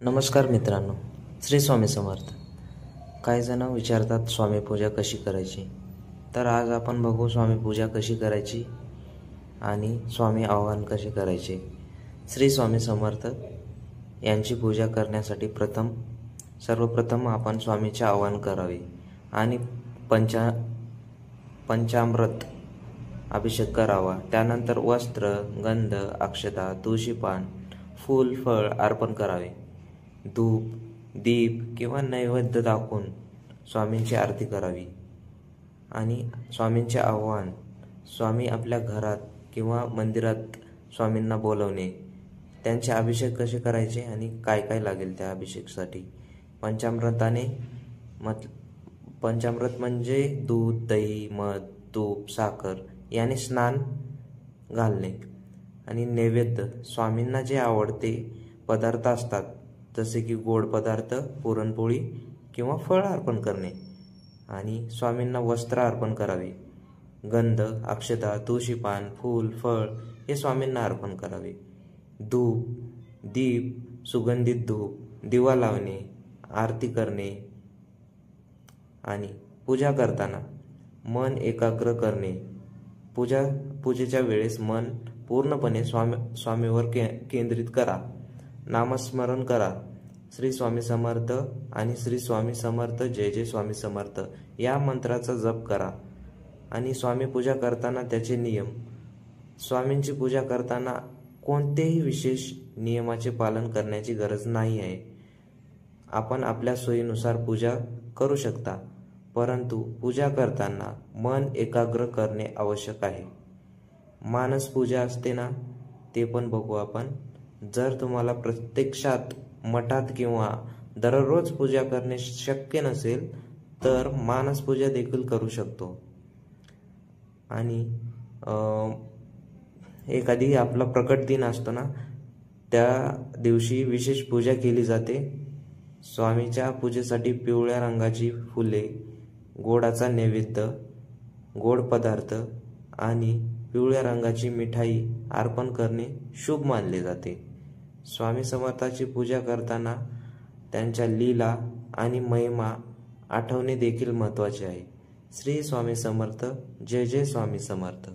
नमस्कार मित्रांनो, श्री स्वामी समर्थ. काही जण विचारतात स्वामी पूजा कशी करायची. तर आज आपण बघू स्वामी पूजा कशी करायची आणि स्वामी आवाहन कसे करायचे. श्री स्वामी समर्थ यांची पूजा करण्यासाठी सर्वप्रथम आपण स्वामीचे आवाहन करावे आणि पंचामृत अभिषेक करावा. त्यानंतर वस्त्र, गंध, अक्षता, तुळशीपान, फूल, फळ अर्पण करावे. धूप, दीप किंवा नैवेद्य दाखवून स्वामींची आरती करावी आणि स्वामींचे आवाहन. स्वामी आपल्या घरात किंवा मंदिरात स्वामींना बोलवणे. त्यांचे अभिषेक कसे करायचे आणि काय काय लागेल त्या अभिषेकसाठी. पंचामृत म्हणजे दूध, दही, मध, तूप, साखर याने स्नान घालणे. आणि नैवेद्य, स्वामींना जे आवडते पदार्थ असतात जसे की गोड पदार्थ, पुरणपोळी किंवा फळ अर्पण करणे. आणि स्वामींना वस्त्र अर्पण करावे. गंध, अक्षता, तुळशीपान, फूल, फळ हे स्वामींना अर्पण करावे. धूप, दीप, सुगंधित धूप, दिवा लावणे, आरती करणे. आणि पूजा करताना मन एकाग्र करणे. पूजेच्या वेळेस मन पूर्णपणे स्वामीवर केंद्रित करा. नामस्मरण करा. श्री स्वामी समर्थ आणि श्री स्वामी समर्थ, जय जय स्वामी समर्थ या मंत्राचा जप करा. आणि स्वामी पूजा करताना त्याचे नियम. स्वामींची पूजा करताना कोणतेही विशेष नियमाचे पालन करण्याची गरज नाही आहे. आपण आपल्या सोयीनुसार पूजा करू शकता, परंतु पूजा करताना मन एकाग्र करणे आवश्यक आहे. मानस पूजा असते ना, ते पण बघू आपण. जर तुम्हाला प्रत्यक्षात मठात किंवा दररोज पूजा करणे शक्य नसेल तर मानस पूजा देखील करू शकतो. आणि एखादी आपला प्रकट दिन असतो ना, त्या दिवशी विशेष पूजा केली जाते. स्वामीच्या पूजेसाठी पिवळ्या रंगाची फुले, गोडाचा नैवेद्य, गोड पदार्थ आणि पिवळ्या रंगाची मिठाई अर्पण करणे शुभ मानले जाते. स्वामी समर्थाची पूजा करताना त्यांच्या लीला आणि महिमा आठवणे देखील महत्त्वाचे आहे. श्री स्वामी समर्थ, जय जय स्वामी समर्थ.